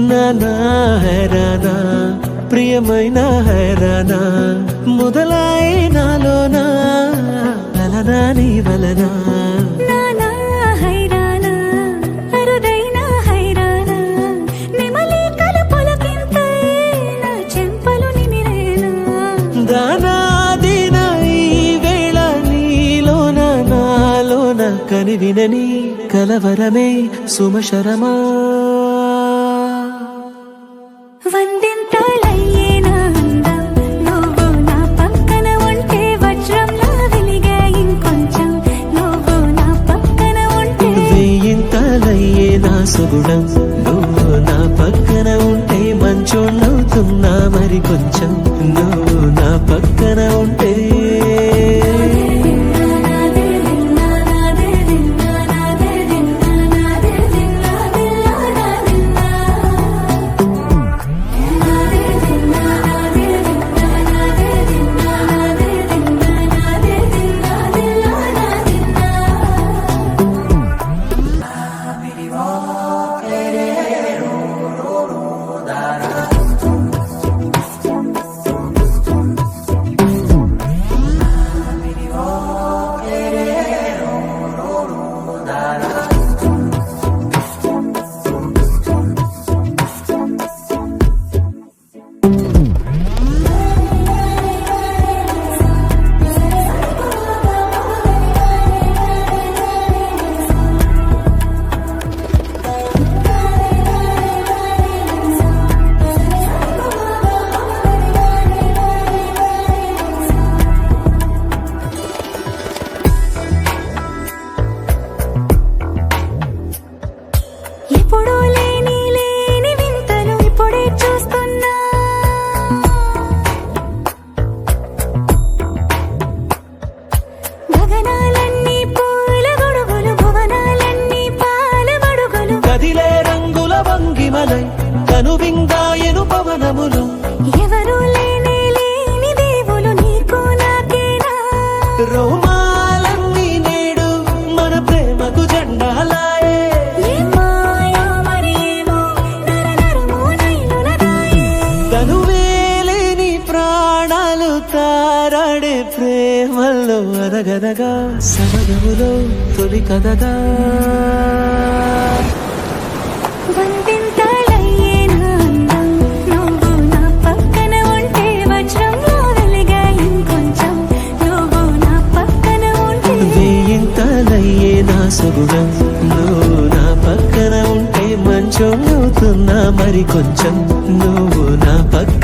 నానా హైరానా ప్రియమైన హైరానా మొదలై నాలోనా వలనా నీ వలనా నానా హైరానా అరుదైన హైరానా నిమలి కలుపులకింతై నా చెంపలు నిమిరేనా దానాదిన ఈ వేళ నీలోన నాలోన కనివినని కలవరమే సుమశరమా వందింతలయ్యేనా అందం నువ్వు నా పక్కన ఉంటే వజ్రంలా వెలిగే ఇంకొంచెం నువ్వు నా పక్కన ఉంటే వేయింతలయ్యే నా సుగుణం నువ్వు నా పక్కన ఉంటే మంచోళ్ళవుతున్నా మరి కొంచెం నువ్వు నా పక్కన ఉంటే ఎప్పుడూ లేని వింతలు ఇప్పుడే చూస్తున్నా గగనాలన్నీ పూల గొడుగులు భువనాలన్నీ పాల మడుగులు కదిలే రంగుల వంగిమలై కనువిందాయను పవనములు ఎవరూ లేని దేవులు నీకు నాకేనా రోమాలన్నీ నేడు మన ప్రేమకు జెండాలాయే తనువేలేని ప్రాణాలు తారాడే ప్రేమల్లో అరగరగా సమయములో తొలి కథగా వందింతలయ్యేనా అందం నువ్వు నా పక్కన ఉంటే వజ్రంలో వెలిగే ఇంకొంచెం నువ్వు నా పక్కన ఉంటే వేయింతలయ్యే నా సుగుణం నువ్వు నా పక్కన ఉంటే మంచోళ్ళవుతున్నా మరి కొంచెం నువ్వు నా పక్కన